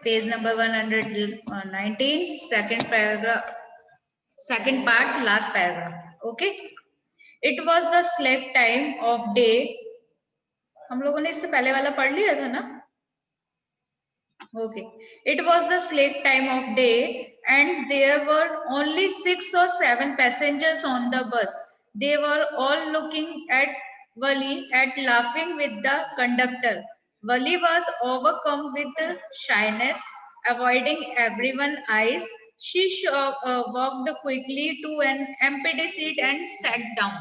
Page number 119, second paragraph, second part, last paragraph. Okay. It was the slack time of day. हम लोगों ने इससे पहले वाला पढ़ लिया था ना? Okay. It was the slack time of day and there were only 6 or 7 passengers on the bus. They were all looking at Wali and laughing with the conductor. Wali was overcome with shyness, avoiding everyone's eyes. She walked quickly to an empty seat and sat down.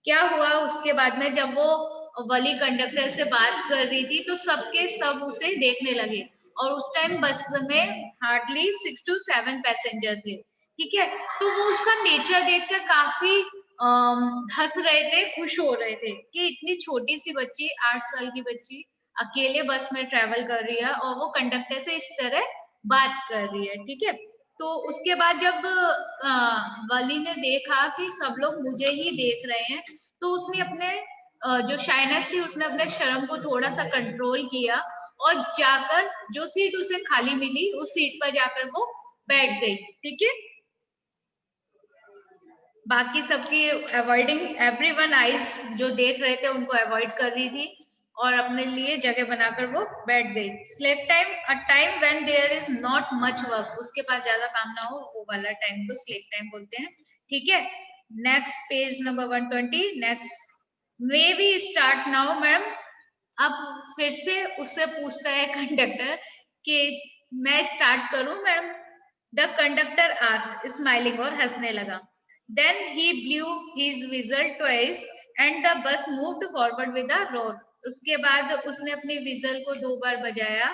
क्या हुआ उसके बाद में, जब वो वली conductor से बात कर रही थी तो सबके सब उसे देखने लगे और उस टाइम बस में हार्डली 6 to 7 पैसेंजर थे, ठीक है। तो वो उसका नेचर देखकर काफी हंस रहे थे, खुश हो रहे थे कि इतनी छोटी सी बच्ची, 8 साल की बच्ची अकेले बस में ट्रेवल कर रही है और वो कंडक्टर से इस तरह बात कर रही है, ठीक है। तो उसके बाद जब वली ने देखा कि सब लोग मुझे ही देख रहे हैं, तो उसने अपने जो शाइनेस थी, उसने अपने शर्म को थोड़ा सा कंट्रोल किया और जाकर जो सीट उसे खाली मिली उस सीट पर जाकर वो बैठ गई, ठीक है। बाकी सबकी अवॉइडिंग एवरीवन आइज, जो देख रहे थे उनको अवॉइड कर रही थी और अपने लिए जगह बनाकर वो बैठ गई। Slack time, a time when there is not much work, उसके पास ज्यादा काम ना हो, वो वाला टाइम को स्लेप टाइम बोलते हैं, ठीक है। Next page number 120। Next, may we start now ma'am. अब फिर से उससे पूछता है कंडक्टर कि मैं स्टार्ट करूं ma'am. The conductor asked, smiling, और हंसने लगा। Then he blew his whistle twice and the bus moved forward with the road. उसके बाद उसने अपनी विजल को 2 बार बजाया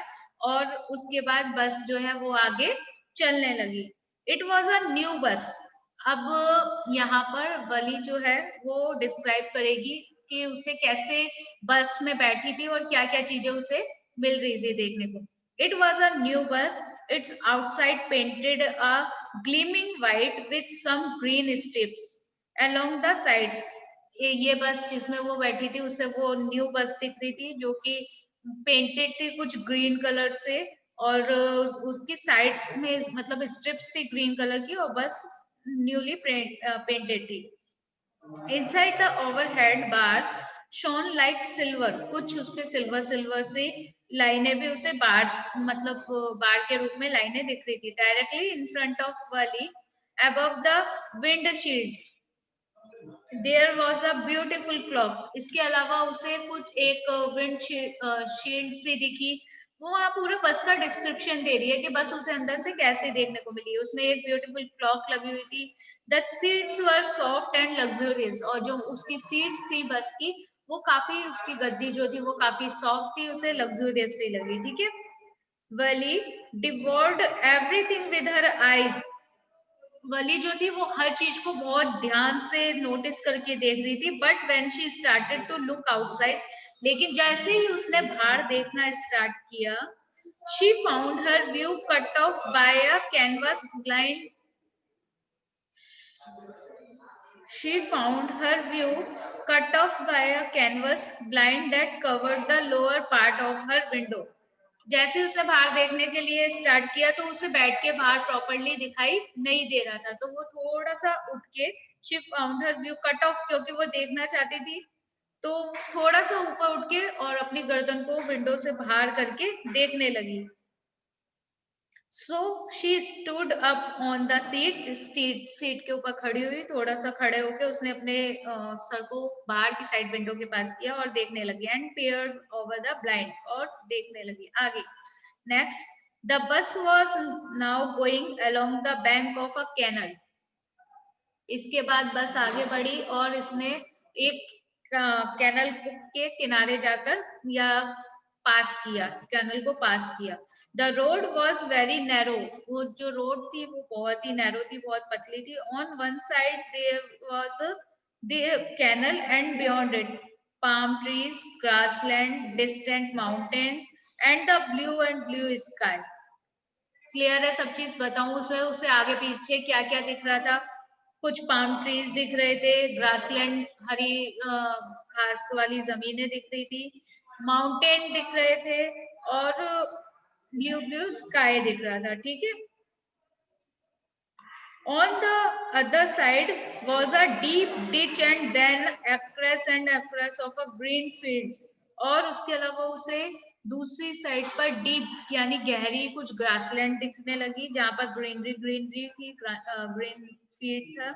और उसके बाद बस जो है वो आगे चलने लगी। It was a new bus. अब यहाँ पर वली जो है वो डिस्क्राइब करेगी कि उसे कैसे बस में बैठी थी और क्या क्या चीजें उसे मिल रही थी देखने को। It was a new bus. Its outside painted a gleaming white with some green strips along the sides. ये बस जिसमें वो बैठी थी उसे वो न्यू बस दिख रही थी जो कि पेंटेड थी कुछ ग्रीन कलर से और उसकी साइड्स में मतलब स्ट्रिप्स थी ग्रीन कलर की और बस न्यूली पेंटेड थी। Inside the overhead bars shone like silver. कुछ उसपे सिल्वर सिल्वर से लाइनें भी उसे बार्स मतलब बार के रूप में लाइनें दिख रही थी। Directly in front of Wali, above the windshield, there was a beautiful clock. इसके अलावा उसे कुछ एक विंड शील्ड सी दिखी। वो वहाँ पूरा बस का डिस्क्रिप्शन दे रही है कि बस उसे अंदर से कैसे देखने को मिली। उसमें एक ब्यूटीफुल क्लॉक लगी हुई थी। The seats were soft and luxurious, और जो उसकी सीट्स थी बस की वो काफी, उसकी गद्दी जो थी वो काफी सॉफ्ट थी, उसे लग्जरियस सी लगी, ठीक है। वली डिवोर्ड एवरीथिंग विद हर आईज। वली जो थी वो हर चीज को बहुत ध्यान से नोटिस करके देख रही थी। But when she started to look outside, लेकिन जैसे ही उसने बाहर देखना स्टार्ट किया, she found her view cut off by a canvas blind. She found her view cut off by a canvas blind that covered the lower part of her window. जैसे उसने बाहर देखने के लिए स्टार्ट किया तो उसे बैठ के बाहर प्रॉपर्ली दिखाई नहीं दे रहा था, तो वो थोड़ा सा उठ के she found her view cut of, क्योंकि वो देखना चाहती थी तो थोड़ा सा ऊपर उठ के और अपनी गर्दन को विंडो से बाहर करके देखने लगी। So she stood up on the seat के ऊपर खड़ी हुई, थोड़ा सा खड़े होके उसने अपने सर को बाहर की साइड विंडो के पास किया और देखने लगी। And peered over the blind, और देखने लगी आगे। Next, the bus was now going along the bank of a canal. इसके बाद बस आगे बढ़ी और इसने एक कैनल के किनारे जाकर या पास किया, कैनल को पास किया। The road was very narrow, वो जो रोड थी वो बहुत ही नैरो थी, बहुत पतली थी। On one side there was the canal and beyond it palm trees, grassland, distant mountain and the blue sky. Clear है सब चीज बताऊं उसमें उसे आगे पीछे क्या क्या दिख रहा था? कुछ पाम ट्रीज दिख रहे थे, ग्रासलैंड हरी घास वाली जमीनें दिख रही थी, माउंटेन दिख रहे थे और ब्लू स्काई दिख रहा था, ठीक है। On the other side was a deep ditch and then across and across of a green fields. और उसके अलावा उसे दूसरी साइड पर डीप यानी गहरी कुछ ग्रासलैंड दिखने लगी जहां पर ग्रीनरी ग्रीनरी थी, ग्रीन फील्ड था।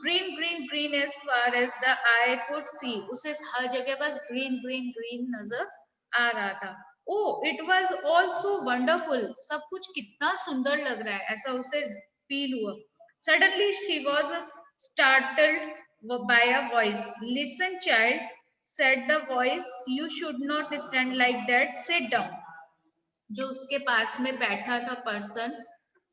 Green green green as far as the eye could see, उसे हर जगह बस ग्रीन ग्रीन ग्रीन नजर आ रहा था। ओ इट वॉज ऑल्सो वंडरफुल, सब कुछ कितना सुंदर लग रहा है ऐसा उसे फील हुआ। Suddenly she was startled by a voice. Listen, child, said the voice. You should not stand like that. Sit down. जो उसके पास में बैठा था पर्सन,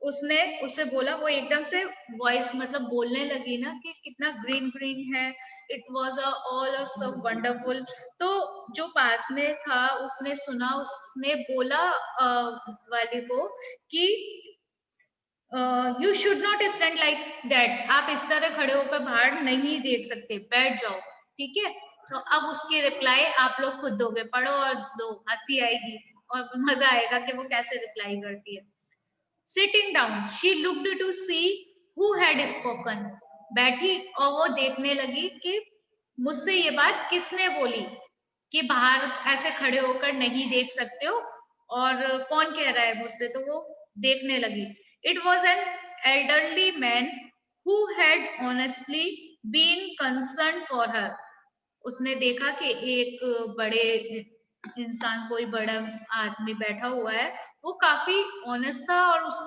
उसने उसे बोला, वो एकदम से वॉइस मतलब बोलने लगी ना कि कितना ग्रीन ग्रीन है, it was all so wonderful. तो जो पास में था उसने सुना, उसने बोला वाली को कि you should not stand like that, आप इस तरह खड़े होकर बाहर नहीं देख सकते, बैठ जाओ, ठीक है। तो अब उसकी रिप्लाई आप लोग खुद दोगे, पढ़ो और दो, हंसी आएगी और मजा आएगा कि वो कैसे रिप्लाई करती है। Sitting down she looked to see who had spoken, बैठी और वो देखने लगी कि मुझसे ये बात किसने बोली कि बाहर ऐसे खड़े होकर नहीं देख सकते हो, और कौन कह रहा है मुझसे। तो वो देखने लगी। It was an elderly man who had honestly been concern for her, उसने देखा कि एक बड़े इंसान, कोई बड़ा आदमी बैठा हुआ है, वो काफी ऑनेस्ट था और उस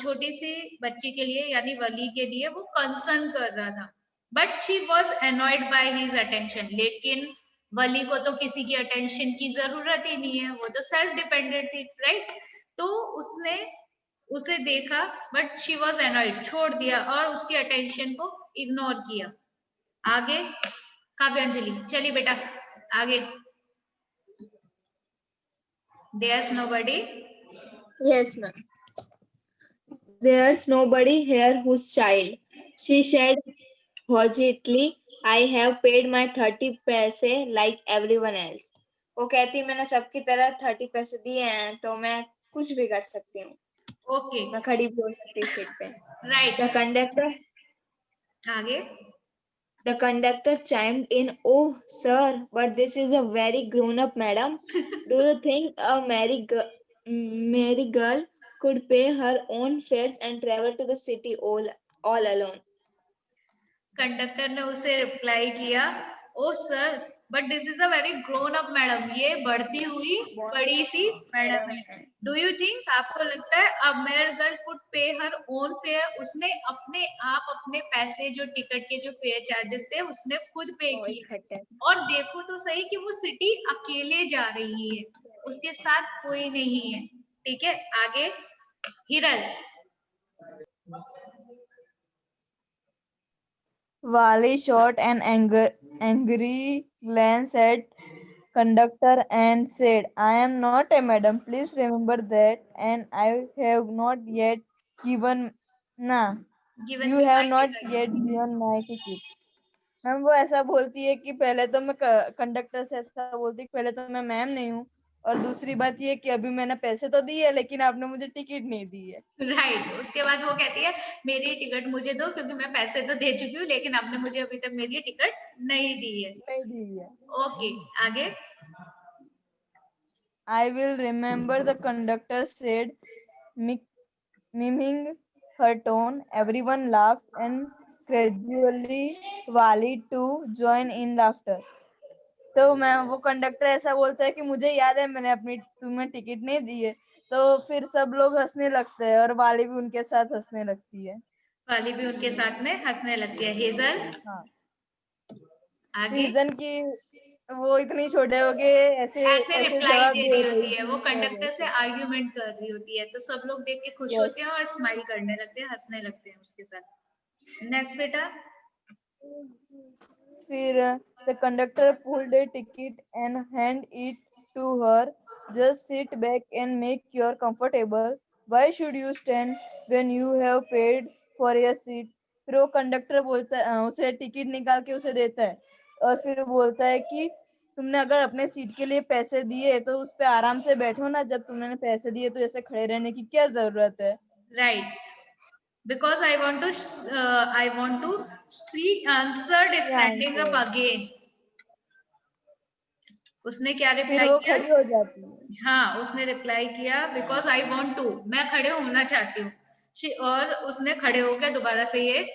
छोटी सी बच्ची के लिए यानी वली के लिए वो कंसर्न कर रहा था। But she was annoyed by his attention, लेकिन वली को तो किसी की अटेंशन की जरूरत ही नहीं है, वो तो सेल्फ डिपेंडेंट थी, राइट। तो उसने उसे देखा बट शी वॉज एनॉयड, छोड़ दिया और उसकी अटेंशन को इग्नोर किया। आगे काव्यांजलि, चलिए बेटा आगे। There's nobody. Yes, ma'am. There's nobody here whose child, she said haughty. I have paid my 30 paise like everyone else. वो कहती मैंने सबकी तरह 30 पैसे दिए हैं तो मैं कुछ भी कर सकती हूँ। Okay. मैं खड़ी भी हो सकती सीट पे। Right. The conductor. आगे. The conductor chimed in, "Oh, sir, but this is a very grown-up madam. Do you think a merry girl could pay her own fares and travel to the city all alone?" Conductor ने उसे reply किया, oh sir but this is a very grown up madam, ये बढ़ती हुई बड़ी सी madam है। Do you think, आपको लगता है अ मेयर गर्ल कुड पे हर ओन फेयर, उसने अपने आप अपने पैसे जो टिकट के जो फेयर चार्जेस थे उसने खुद पे किए। और देखो तो सही कि वो सिटी अकेले जा रही है, उसके साथ कोई नहीं है, ठीक है। आगे Hiral. Wally shot an angry glance at conductor and said, "I am not a madam. Please remember that. And I have not yet given. Nah, you have not yet given my ticket." Ma'am वो ऐसा बोलती है कि पहले तो मैं conductor से ऐसा बोलती है कि पहले तो मैं मैम नहीं हूँ, और दूसरी बात ये कि अभी मैंने पैसे तो दिए लेकिन आपने मुझे टिकट नहीं दी है। राइट उसके बाद वो कहती है मेरी टिकट मुझे दो क्योंकि मैं पैसे तो दे चुकी हूँ लेकिन आपने मुझे अभी तक मेरी टिकट नहीं दी है। ओके आगे। I will remember, the conductor said, miming her tone. Everyone laughed and gradually Wally to join in laughter. तो मैं वो कंडक्टर ऐसा बोलता है कि मुझे याद है मैंने अपनी तुम्हें टिकट नहीं दी है, तो फिर सब लोग हंसने लगते हैं और वाली भी उनके साथ हंसने लगती है। वाली भी उनके साथ में हंसने लगती है। हेजल। हाँ आगे। रीजन की वो इतनी छोटे हो के ऐसे रिप्लाई जवाब दे दे रही होती है, वो है कंडक्टर से आर्ग्यूमेंट कर रही होती है, तो सब लोग देख के खुश होते हैं और स्माइल करने लगते हैं, हंसने लगते हैं उसके साथ। नेक्स्ट बेटा। फिर the conductor pulled a ticket and hand it to her. Just sit back and make your comfortable. Why should you stand when you have paid for your seat? फिर वो कंडक्टर बोलता है, उसे टिकट निकाल के उसे देता है और फिर बोलता है कि तुमने अगर अपने सीट के लिए पैसे दिए तो उस पे आराम से बैठो ना, जब तुमने पैसे दिए तो ऐसे खड़े रहने की क्या जरूरत है? Right. Because I want to see answered ये standing up आंसर again. उसने क्या फिर रिप्लाई वो किया? खड़ी हो जाती है। हाँ, उसने रिप्लाई किया बिकॉज आई वॉन्ट टू, मैं खड़े होना चाहती हूँ। और उसने खड़े होकर दोबारा से ये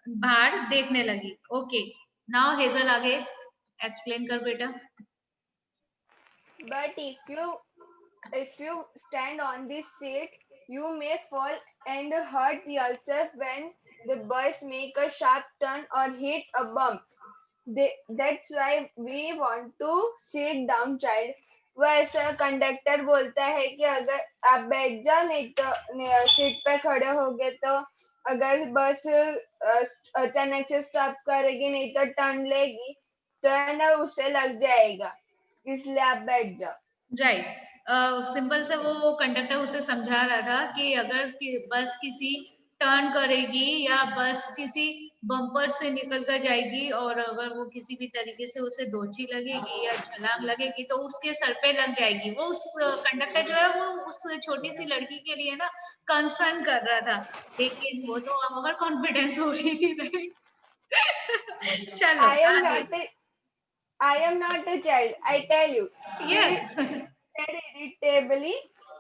बाहर देखने लगी। ओके, नाउ हेजल आगे एक्सप्लेन कर बेटा। But if you stand on this seat, you may fall and hurt yourself when the bus make a sharp turn or hit a bump. That's why we want to sit down, child. वो ऐसा conductor बोलता है कि अगर आप बैठ जाओ, नहीं तो सीट पे खड़े होगे तो अगर बस अचानक से स्टॉप करेगी, नहीं तो टर्न लेगी, तो है ना, उसे लग जाएगा, इसलिए आप बैठ जाओ। राइट, सिंपल से वो कंडक्टर उसे समझा रहा था कि अगर बस किसी टर्न करेगी या बस किसी बम्पर से निकल कर जाएगी और अगर वो किसी भी तरीके से उसे दोची लगेगी या छलांग लगेगी तो उसके सर पे लग जाएगी। वो उस कंडक्टर जो है वो उस छोटी सी लड़की के लिए ना कंसर्न कर रहा था, लेकिन वो तो ओवर कॉन्फिडेंस हो रही थी। राइट, चलो आगे। I am not a child, I tell you. He yes said irritably,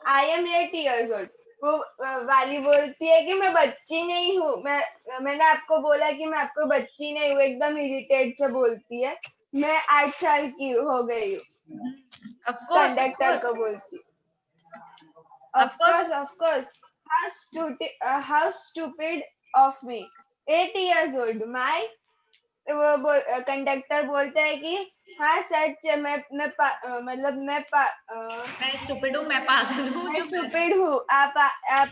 I am 8 years old. वो वाली बोलती है कि मैं बच्ची नहीं हूँ, मैंने आपको बोला कि मैं आपको बच्ची नहीं हूँ, एकदम इरिटेट से बोलती है। मैं 8 साल की हो गई हूँ, of course, of conductor course, को बोलती। Of course. Of course. How stupid of me. 8 years old. वो कंडक्टर बोलता है कि हाँ सच है, मतलब मैं स्टूपिड हूँ, मैं पागल हूँ मैं जो मैं। स्टूपिड हूँ, आप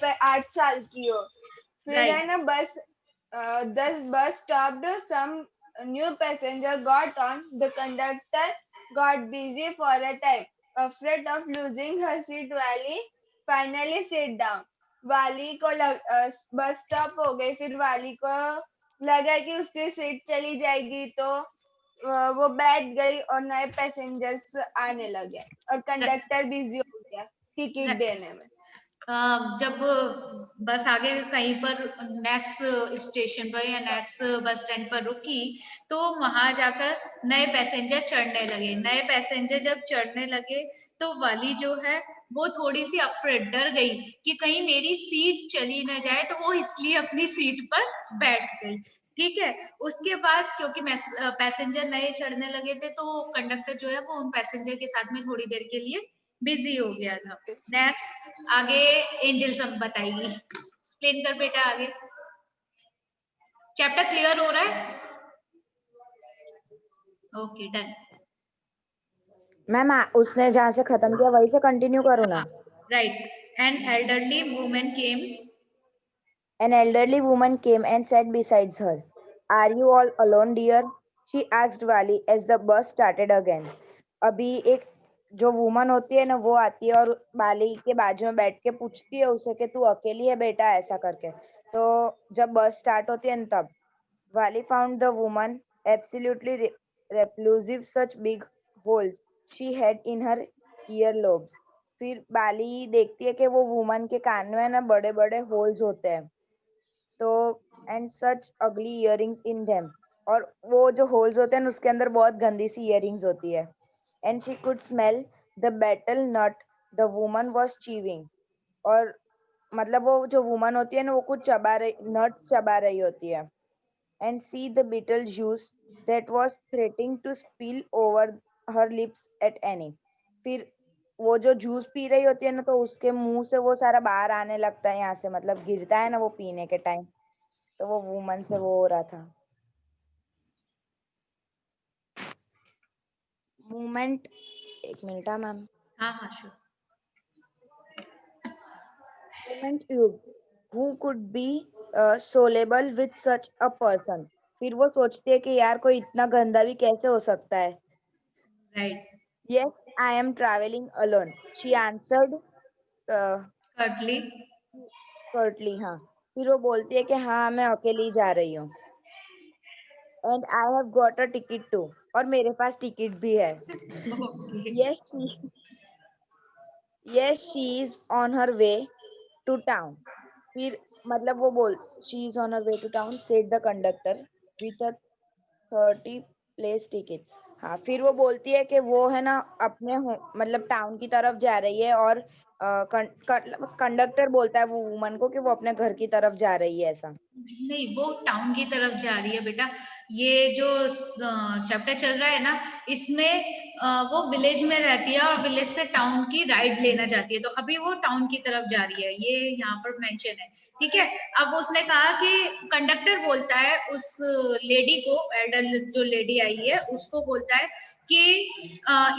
8 साल की हो। फिर है राइट, ना, the bus stopped, some new passenger got on, the conductor got busy for a time, afraid of losing her seat. Wally finally sit down. वाली को बस स्टॉप हो गई, फिर वाली को लगा कि उसकी सीट चली जाएगी, तो वो बैठ गई और नए पैसेंजर्स आने लगे और कंडक्टर बिजी हो गया टिकट देने में। जब बस आगे कहीं पर नेक्स्ट स्टेशन पर या नेक्स्ट बस स्टैंड पर रुकी तो वहां जाकर नए पैसेंजर चढ़ने लगे। नए पैसेंजर जब चढ़ने लगे तो वाली जो है वो थोड़ी सी अफ्रेड, डर गई कि कहीं मेरी सीट चली ना जाए, तो वो इसलिए अपनी सीट पर बैठ गई। ठीक है, उसके बाद क्योंकि पैसेंजर नए चढ़ने लगे थे तो कंडक्टर जो है वो उन पैसेंजर के साथ में थोड़ी देर के लिए बिजी हो गया था। नेक्स्ट आगे एंजल सब बताएगी, एक्सप्लेन कर बेटा आगे। चैप्टर क्लियर हो रहा है? Okay done. मैम उसने जहाँ से खत्म किया वहीं से कंटिन्यू करो ना। Right, an elderly woman came. An elderly woman came and sat beside her. Are you all alone, dear? She asked Wally as the bus started again. अभी एक जो वुमन होती है ना वो आती है और बाली के बाजू में बैठ के पूछती है उसे कि तू अकेली है बेटा, ऐसा करके। तो जब बस स्टार्ट होती है ना तब Wally found the woman absolutely repulsive, such big holes she had in her earlobes. फिर बाली देखती है कि वो वुमन के कान में ना बड़े बड़े होल्स होते हैं, तो एंड सच अगली इयरिंग्स इन देम, और वो जो होल्स होते हैं उसके अंदर बहुत गंदी सी इयरिंग्स होती है। And she could smell the betel nut the woman was chewing, और मतलब वो जो वुमन होती है ना वो कुछ नट्स चबा रही होती है। And see the betel juice that was threatening to spill over her lips at any. फिर वो जो जूस पी रही होती है ना तो उसके मुंह से वो सारा बाहर आने लगता है, यहाँ से मतलब गिरता है ना वो पीने के टाइम, तो वो वुमन से वो हो रहा था। मूवमेंट, एक मिनट हाँ मैम। हाँ हाँ श्योर। मूवमेंट युग, who could be soluble with such a person. फिर वो सोचती है कि यार कोई इतना गंदा भी कैसे हो सकता है। Right, Yes, I am traveling alone, she answered Curtly. curtly। हाँ, फिर वो बोलती है कि हाँ मैं अकेली जा रही हूँ। And I have got a ticket too, और मेरे पास टिकट भी है। Okay. Yes, she is on her way to town. फिर मतलब वो बोल she is on her way to town, said the conductor with a 30 place ticket. हाँ, फिर वो बोलती है कि वो है ना अपने मतलब टाउन की तरफ जा रही है, और कंडक्टर बोलता है वो वुमन को कि वो अपने घर की तरफ जा रही है ऐसा। नहीं, वो टाउन की तरफ जा रही है बेटा। ये जो चैप्टर चल रहा है ना, इसमें वो विलेज में रहती है और विलेज से टाउन की राइड लेना चाहती है, तो अभी वो टाउन की तरफ जा रही है, ये यहाँ पर मेंशन है। ठीक है, अब उसने कहा कि कंडक्टर बोलता है उस लेडी को, एल्डर जो लेडी आई है उसको बोलता है कि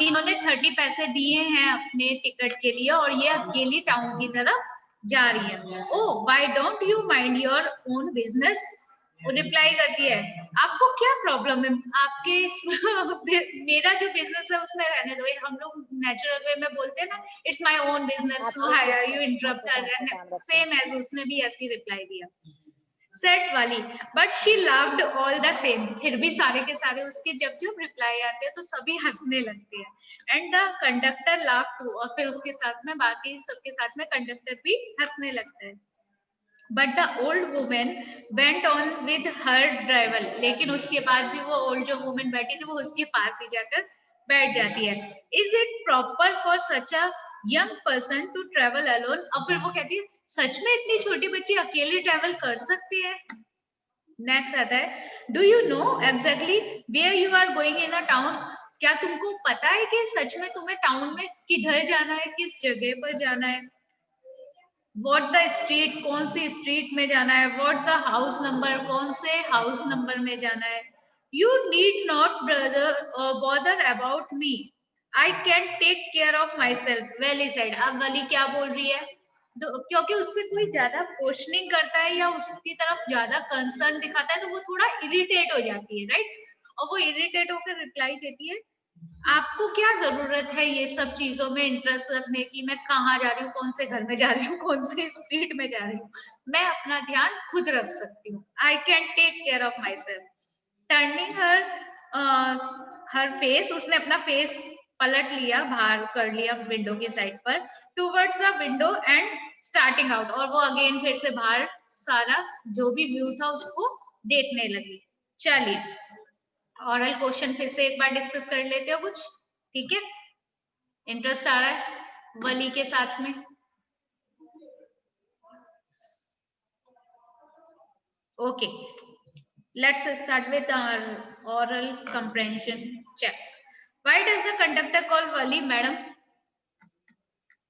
इन्होंने 30 पैसे दिए हैं अपने टिकट के लिए और ये अकेली टाउन की तरफ जा रही है। Oh why don't you mind your own business, वो रिप्लाई करती है आपको क्या प्रॉब्लम है आपके मेरा जो बिजनेस है उसमें रहने दो। हम लोग नेचुरल वे में बोलते हैं ना, it's my own business, so why are you interrupt her, same as उसने भी ऐसी रिप्लाई दिया सेट वाली। But she loved all the same, फिर भी सारे के सारे उसके जब जब रिप्लाई आते हैं तो सभी हंसने लगते हैं। एंड द कंडक्टर लाव टू, और फिर उसके साथ में बाकी सबके साथ में कंडक्टर भी हंसने लगता है। But the old women went on with her driver, लेकिन उसके बाद भी वो ओल्ड जो वुमेन बैठी थी वो उसके पास ही जाकर बैठ जाती है। Is it proper for such a young person to travel alone, और फिर वो कहती है सच में इतनी छोटी बच्ची अकेले ट्रेवल कर सकती है। नेक्स्ट आता है do you know exactly where you are going in a town, क्या तुमको पता है कि सच में तुम्हें टाउन में किधर जाना है, किस जगह पर जाना है। व्हाट द स्ट्रीट, कौन सी स्ट्रीट में जाना है। व्हाट द हाउस नंबर, कौन से हाउस नंबर में जाना है। You need not brother bother about me, I can take care of myself, Valli said. अब वली क्या बोल रही है, क्योंकि उससे कोई ज्यादा क्वेश्चनिंग करता है या उसकी तरफ ज्यादा कंसर्न दिखाता है तो वो थोड़ा इरिटेट हो जाती है, राइट। और वो इरिटेट होकर रिप्लाई देती है आपको क्या जरूरत है ये सब चीजों में इंटरेस्ट रखने की, मैं कहाँ जा रही हूँ, कौन से घर में जा रही हूँ, कौन से स्ट्रीट में जा रही हूँ, मैं अपना ध्यान खुद रख सकती हूँ। I can take care of myself. Turning her face, उसने अपना फेस पलट लिया, बाहर कर लिया विंडो की साइड पर, towards the window and starting out, और वो अगेन फिर से बाहर सारा जो भी व्यू था उसको देखने लगी। चलिए ऑरल क्वेश्चन फिर से एक बार डिस्कस कर लेते हो कुछ, ठीक है। इंटरेस्ट आ रहा है वली के साथ में। Okay, let's start with our oral comprehension check. Why does the conductor call Wali madam?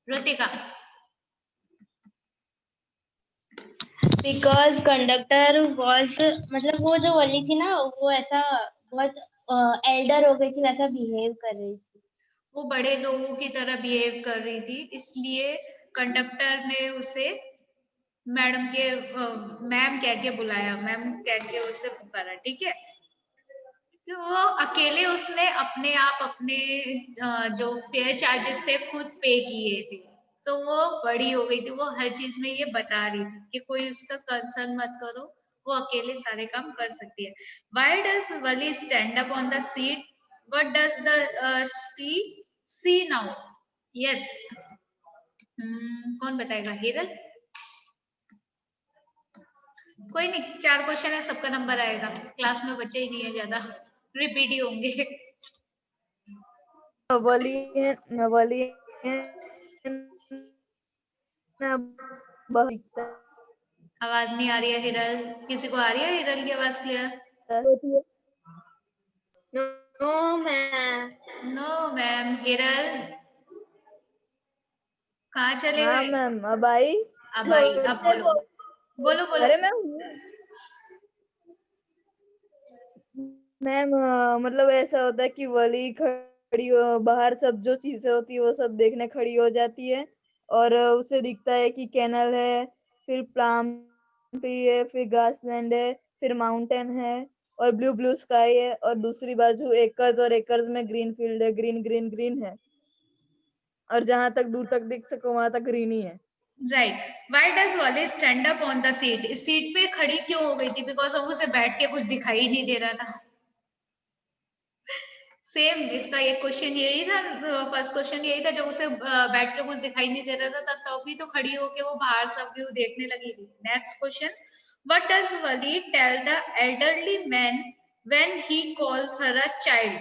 Ritika. Because conductor was, मतलब वो जो वली थी ना वो ऐसा बहुत एल्डर हो गई थी, वैसा बिहेव कर रही थी। वो बड़े लोगों की तरह बिहेव कर रही थी, इसलिए कंडक्टर ने उसे मैडम के मैम कह के बुलाया, मैम कह के उसे पुकारा, ठीक है। तो वो अकेले उसने अपने आप अपने जो फेयर चार्जेस थे खुद पे किए थे, तो वो बड़ी हो गई थी, वो हर चीज में ये बता रही थी कि कोई उसका कंसर्न मत करो, वो अकेले सारे काम कर सकती है। Why does Valli stand up on the seat, what does the she see now. Yes, कौन बताएगा, हिरल। कोई नहीं, 4 क्वेश्चन है, सबका नंबर आएगा, क्लास में बच्चे ही नहीं है ज्यादा, रिपीट ही होंगे। आवाज नहीं आ रही है हिरल, किसी को आ रही है हिरल की आवाज clear. No ma'am, no ma'am. Hiral कहाँ चले हाँ गए। मैम, अब आई। अब आई, अब बोलो बोलो बोलो। अरे मैम, मैम मतलब ऐसा होता है कि वली खड़ी बाहर सब जो चीजें होती है वो सब देखने खड़ी हो जाती है, और उसे दिखता है कि कैनल है, फिर प्लाम ट्री है, फिर ग्रासलैंड है, फिर माउंटेन है, और ब्लू ब्लू स्काई है, और दूसरी बाजू एकर्स और एकर्स में ग्रीन फील्ड है, ग्रीन ग्रीन ग्रीन है, और जहां तक दूर तक दिख सको वहां तक ग्रीन ही है। Right. Why does Valli stand up on the seat, इस सीट पे खड़ी क्यों हो गई थी, बिकॉज अब उसे बैठ के कुछ दिखाई नहीं दे रहा था। सेम इसका एक क्वेश्चन यही था, फर्स्ट क्वेश्चन यही था, जब उसे बैठ के कुछ दिखाई नहीं दे रहा था तब भी तो खड़ी होके वो बाहर सब व्यू देखने लगी थी। Next question, what does Valli tell the elderly man when he calls her a child?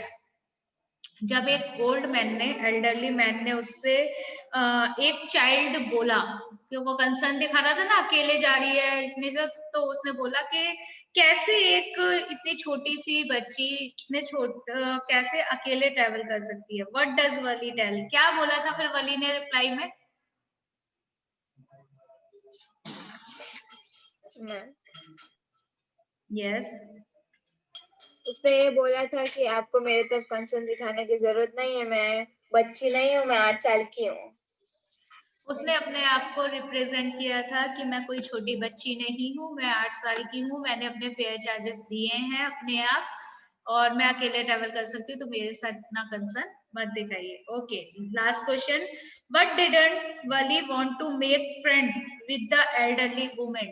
जब एक ओल्ड मैन ने, एल्डरली मैन ने उससे एक चाइल्ड बोला, कि वो कंसर्न दिखा रहा था ना, अकेले जा रही है इतनी, तो उसने बोला कि कैसे एक इतनी छोटी सी बच्ची इतने कैसे अकेले ट्रेवल कर सकती है? What does Valli tell? क्या बोला था फिर वली ने रिप्लाई में? यस, उसने ये बोला था कि आपको मेरे तरफ कंसर्न दिखाने की जरूरत नहीं है, मैं बच्ची नहीं हूँ, मैं 8 साल की हूँ। उसने अपने आप को रिप्रेजेंट किया था कि मैं कोई छोटी बच्ची नहीं हूँ, मैं 8 साल की हूँ, मैंने अपने फेयर चार्जेस दिए हैं अपने आप, और मैं अकेले ट्रेवल कर सकती हूँ, तो मेरे साथ इतना कंसर्न मत दिखाइए। Okay, last question, but didn't Valli want to make friends with the elderly women?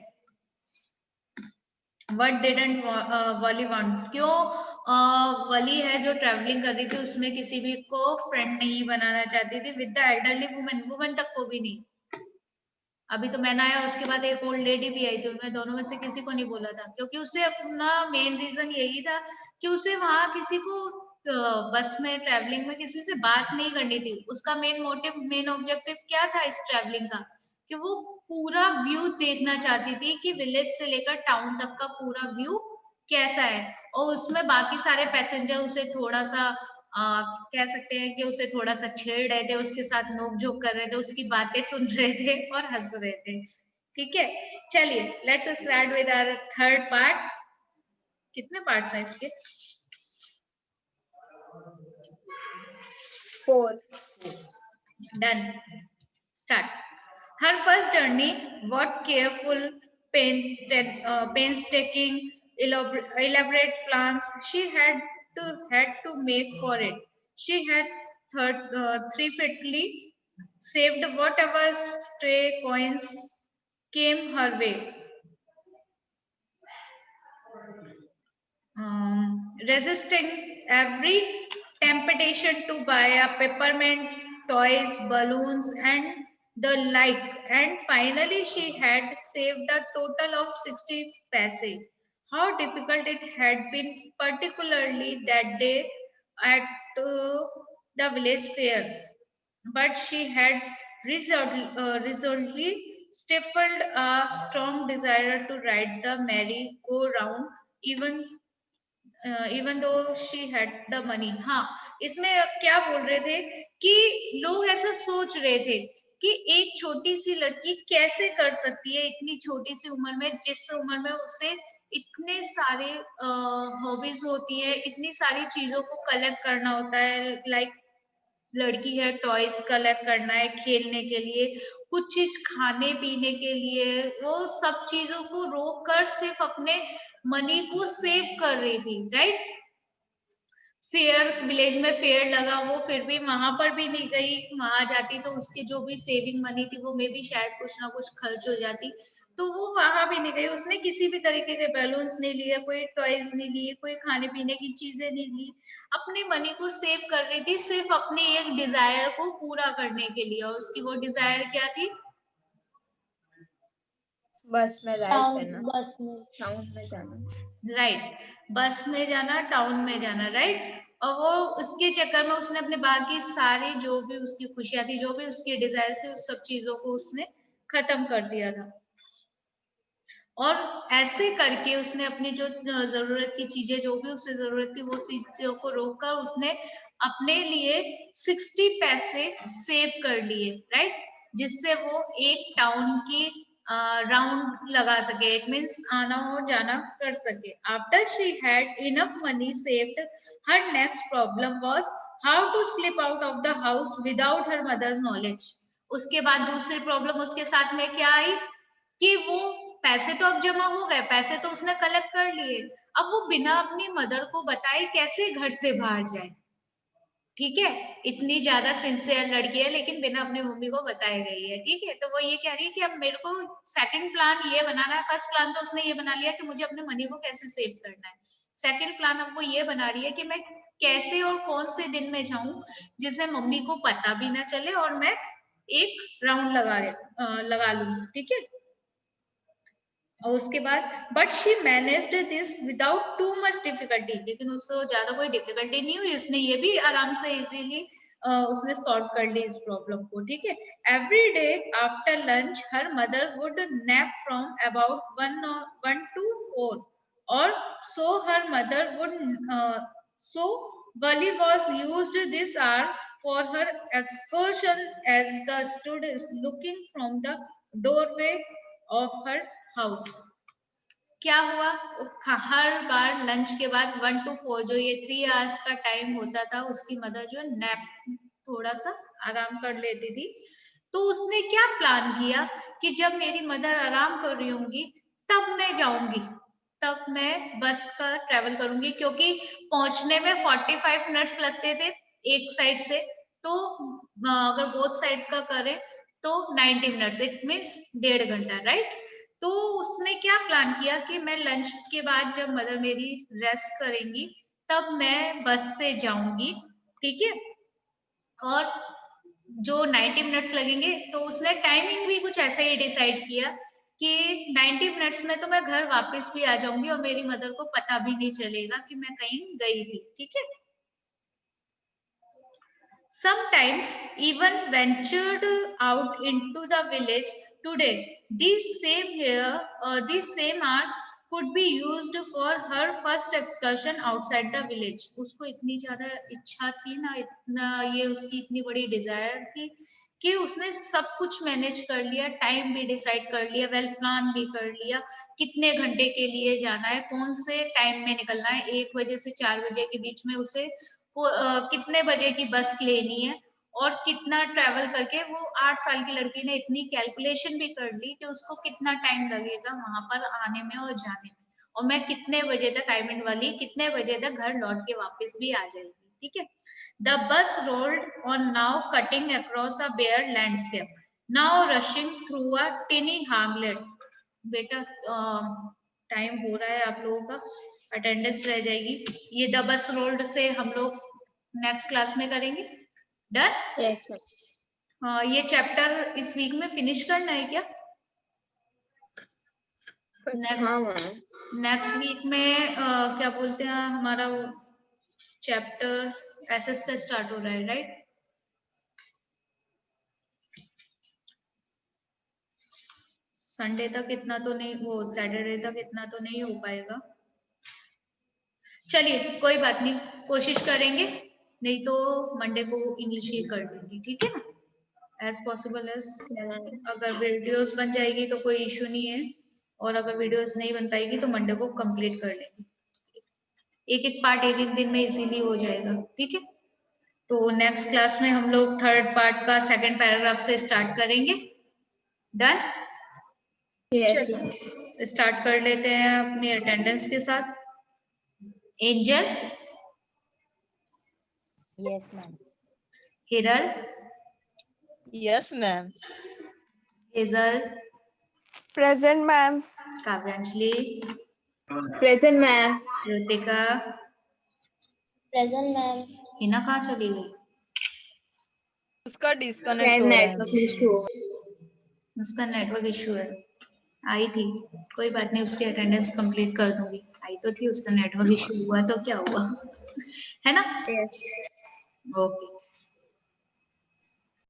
What didn't Valli want, क्यों वली है जो ट्रेवलिंग कर रही थी उसमें किसी भी को फ्रेंड नहीं बनाना चाहती थी with the elderly women? Women तक को भी नहीं। अभी तो मैंने आया, उसके बाद एक ओल्ड लेडी भी आई थी, उनमें दोनों में से किसी को नहीं बोला था, क्योंकि उसे अपना मेन रीजन यही था कि उसे वहां किसी को बस में ट्रेवलिंग में किसी से बात नहीं करनी थी। उसका मेन मोटिव, मेन ऑब्जेक्टिव क्या था इस ट्रेवलिंग का? कि वो पूरा व्यू देखना चाहती थी कि विलेज से लेकर टाउन तक का पूरा व्यू कैसा है, और उसमें बाकी सारे पैसेंजर उसे थोड़ा सा कह सकते हैं कि उसे थोड़ा सा छेड़ रहे थे, उसके साथ नोक-झोंक कर रहे थे, उसकी बातें सुन रहे थे और हंस रहे थे। ठीक है, चलिए let's start with our third part. कितने पार्ट्स हैं इसके? 4. Done. Start. Her first journey, what careful, painstaking, elaborate plans she had to make for it. She had thriftily saved whatever stray coins came her way. Resisting every temptation to buy a peppermints, toys, balloons, and the like. And finally, she had saved a total of 60 paise. How difficult it had been, particularly that day at the village fair. But she had resolutely stifled a strong desire to ride the merry-go-round, even though she had the money. हाँ, इसमें क्या बोल रहे थे कि लोग ऐसा सोच रहे थे कि एक छोटी सी लड़की कैसे कर सकती है इतनी छोटी सी उम्र में, जिस उम्र में उसे इतने सारे हॉबीज होती है, इतनी सारी चीजों को कलेक्ट करना होता है, लाइक लड़की है, टॉयज कलेक्ट करना है खेलने के लिए, कुछ चीज खाने पीने के लिए, वो सब चीजों को रोक कर सिर्फ अपने मनी को सेव कर रही थी, राइट? फेयर, विलेज में फेयर लगा, वो फिर भी वहां पर भी नहीं गई, वहां जाती तो उसकी जो भी सेविंग मनी थी वो मे भी शायद कुछ ना कुछ खर्च हो जाती, तो वो वहां भी नहीं गई। उसने किसी भी तरीके के बैलून्स नहीं लिए, कोई टॉयज नहीं लिए, कोई खाने पीने की चीजें नहीं ली, अपने मनी को सेव कर रही थी सिर्फ अपने एक डिजायर को पूरा करने के लिए। और उसकी वो डिजायर क्या थी? बस में राइड करना, बस में टाउन में जाना। राइट, बस में जाना, टाउन में जाना, राइट। और वो उसके चक्कर में उसने अपने बाकी सारी जो भी उसकी खुशियां थी, जो भी उसकी डिजायर्स थी, उस सब चीजों को उसने खत्म कर दिया था। और ऐसे करके उसने अपनी जो जरूरत की चीजें, जो भी उसे जरूरत थी, वो चीजों को रोककर उसने अपने लिए 60 पैसे सेव कर लिए, राइट, जिससे वो एक टाउन की राउंड लगा सके, इट मीन्स आना और जाना कर सके। After she had enough money saved, her next problem was how to slip out of the house without her mother's knowledge. उसके बाद दूसरी प्रॉब्लम उसके साथ में क्या आई कि वो पैसे तो अब जमा हो गए, पैसे तो उसने कलेक्ट कर लिए, अब वो बिना अपनी मदर को बताए कैसे घर से बाहर जाए? ठीक है, इतनी ज्यादा सिंसियर लड़की है लेकिन बिना अपनी मम्मी को बताए गई है। ठीक है, तो वो ये कह रही है कि अब मेरे को सेकंड प्लान ये बनाना है। फर्स्ट प्लान तो उसने ये बना लिया कि मुझे अपने मनी को कैसे सेव करना है। सेकंड प्लान अब वो ये बना रही है कि मैं कैसे और कौन से दिन में जाऊं जिसे मम्मी को पता भी ना चले और मैं एक राउंड लगा लूं, ठीक है। और उसके बाद but she managed this without too much difficulty, लेकिन उसको ज्यादा कोई डिफिकल्टी नहीं हुई, उसने ये भी आराम से इजीली उसने सॉल्व कर ली इस प्रॉब्लम को, ठीक है। Every day after lunch her mother would nap from about 1 to 4 और so her mother would so Bali was used this hour for her excursion as the student is looking from the doorway of her house. क्या हुआ, हर बार lunch के बाद 1 to 4 जो ये 3 hours का time होता था, उसकी मदर जो नैप थोड़ा सा आराम कर लेती थी। तो उसने क्या प्लान किया कि जब मेरी मदर आराम कर रही होंगी तब मैं जाऊंगी, तब मैं बस का ट्रेवल करूंगी, क्योंकि पहुंचने में 45 मिनट्स लगते थे एक साइड से, तो अगर बोथ साइड का करें तो 90 मिनट्स, इट मीन्स 1.5 घंटा, राइट। तो उसने क्या प्लान किया कि मैं लंच के बाद जब मदर मेरी रेस्ट करेंगी तब मैं बस से जाऊंगी, ठीक है। और जो 90 मिनट्स लगेंगे, तो उसने टाइमिंग भी कुछ ऐसे ही डिसाइड किया कि 90 मिनट्स में तो मैं घर वापस भी आ जाऊंगी और मेरी मदर को पता भी नहीं चलेगा कि मैं कहीं गई थी, ठीक है। Sometimes even ventured out into the village today. These same hours could be used for her first excursion outside the village. उसको इतनी ज्यादा इच्छा थी ना, इतना ये उसकी इतनी बड़ी डिजायर थी कि उसने सब कुछ मैनेज कर लिया, टाइम भी डिसाइड कर लिया, वेल प्लान भी कर लिया, कितने घंटे के लिए जाना है, कौन से टाइम में निकलना है, 1 बजे से 4 बजे के बीच में उसे कितने बजे की बस लेनी है और कितना ट्रेवल करके, वो 8 साल की लड़की ने इतनी कैलकुलेशन भी कर ली कि उसको कितना टाइम लगेगा वहां पर आने में और जाने में, और मैं कितने बजे तक टाइमिंग वाली कितने बजे तक घर लौट के वापस भी आ जाएगी, ठीक है। The bus rolled on now cutting across a bare landscape, now rushing through a tiny hamlet। बेटा टाइम हो रहा है आप लोगों का, अटेंडेंस रह जाएगी। ये द बस रोल्ड से हम लोग नेक्स्ट क्लास में करेंगे, डन। Yes ma'am. ये चैप्टर इस वीक में फिनिश करना है क्या? हाँ मैम। नेक्स्ट वीक में क्या बोलते हैं, हमारा वो चैप्टर एसएस का स्टार्ट हो रहा है, राइट। संडे तक इतना तो नहीं, वो सैटरडे तक इतना तो नहीं हो पाएगा। चलिए कोई बात नहीं, कोशिश करेंगे, नहीं तो मंडे को इंग्लिश ही कर देंगे, ठीक है ना, एज पॉसिबल एज। अगर वीडियोस बन जाएगी तो कोई इश्यू नहीं है, और अगर वीडियोस नहीं बन पाएगी तो मंडे को कंप्लीट कर लेंगे, एक एक पार्ट एक एक दिन में इजीली हो जाएगा, ठीक है। तो नेक्स्ट क्लास में हम लोग थर्ड पार्ट का सेकंड पैराग्राफ से स्टार्ट करेंगे, डन। यस स्टार्ट कर लेते हैं अपनी अटेंडेंस के साथ। Angel, yes ma'am. Hiral, Yes, ma'am. Hazel, Present, ma'am. काव्यांजलि, present ma'am. Ritika, present ma'am. Hina कहाँ चली गई? उसका डिस्कनेक्ट हो रहा है। Network issue. उसका नेटवर्क इशू है, आई थी, कोई बात नहीं, उसकी अटेंडेंस कंप्लीट कर दूंगी, आई तो थी, उसका नेटवर्क इशू हुआ तो क्या हुआ, है ना। यस। ओके।